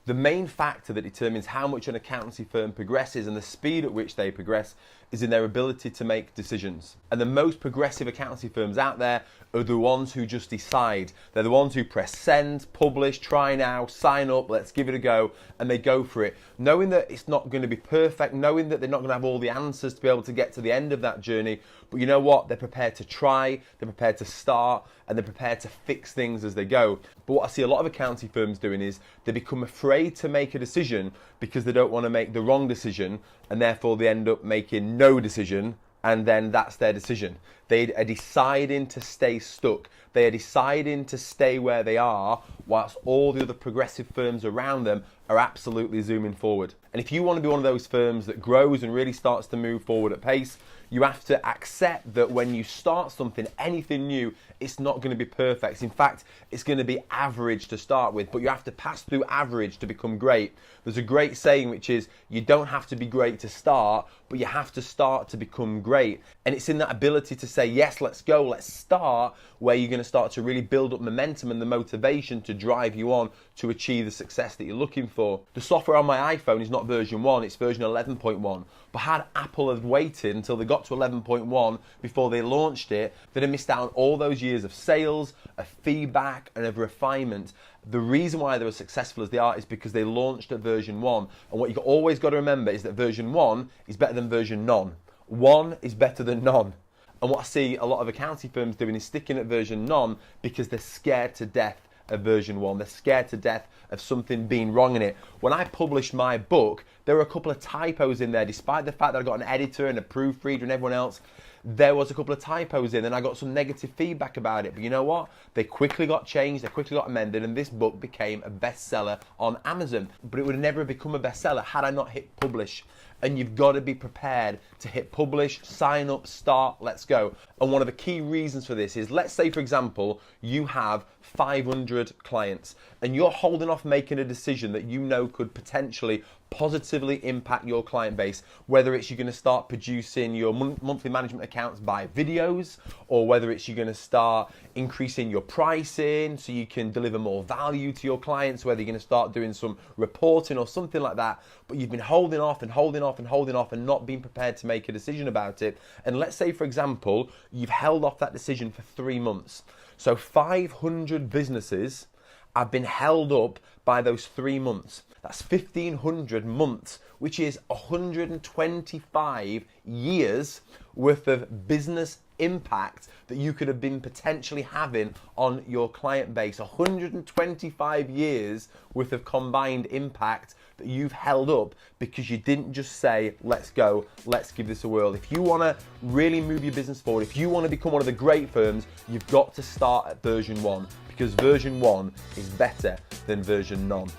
The main factor that determines how much an accountancy firm progresses and the speed at which they progress is in their ability to make decisions. And the most progressive accountancy firms out there are the ones who just decide. They're the ones who press send, publish, try now, sign up, let's give it a go, and they go for it. Knowing that it's not going to be perfect, knowing that they're not going to have all the answers to be able to get to the end of that journey, but you know what? They're prepared to try, they're prepared to start, and they're prepared to fix things as they go. But what I see a lot of accounting firms doing is they become afraid to make a decision because they don't want to make the wrong decision, and therefore they end up making no decision, and then that's their decision. They are deciding to stay stuck. They are deciding to stay where they are, whilst all the other progressive firms around them are absolutely zooming forward. And if you want to be one of those firms that grows and really starts to move forward at pace, you have to accept that when you start something, anything new, it's not going to be perfect. In fact, it's going to be average to start with, but you have to pass through average to become great. There's a great saying which is, you don't have to be great to start, but you have to start to become great. And it's in that ability to say, yes, let's go, let's start, where you're going to start to really build up momentum and the motivation to drive you on to achieve the success that you're looking for. The software on my iPhone is not version 1, it's version 11.1. But had Apple had waited until they got to 11.1 before they launched it, they'd have missed out on all those years of sales, of feedback, and of refinement. The reason why they were successful as they are is because they launched at version 1. And what you've always got to remember is that version 1 is better than version none. 1 is better than none. And what I see a lot of accounting firms doing is sticking at version none because they're scared to death of version 1. They're scared to death of something being wrong in it. When I published my book, there were a couple of typos in there, despite the fact that I got an editor and a proofreader and everyone else. There was a couple of typos in, and I got some negative feedback about it. But you know what? They quickly got changed, they quickly got amended, and this book became a bestseller on Amazon. But it would have never become a bestseller had I not hit publish. And you've got to be prepared to hit publish, sign up, start, let's go. And one of the key reasons for this is, let's say, for example, you have 500 clients and you're holding off making a decision that you know could potentially positively impact your client base, whether it's you're going to start producing your monthly management accounts by videos, or whether it's you're going to start increasing your pricing so you can deliver more value to your clients, whether you're going to start doing some reporting or something like that, but you've been holding off and holding off and holding off and not being prepared to make a decision about it. And let's say, for example, you've held off that decision for 3 months. So 500 businesses have been held up by those 3 months. That's 1,500 months, which is 125 years worth of business impact that you could have been potentially having on your client base. 125 years worth of combined impact that you've held up because you didn't just say, let's go, let's give this a whirl. If you want to really move your business forward, if you want to become one of the great firms, you've got to start at version 1, because version 1 is better than version none.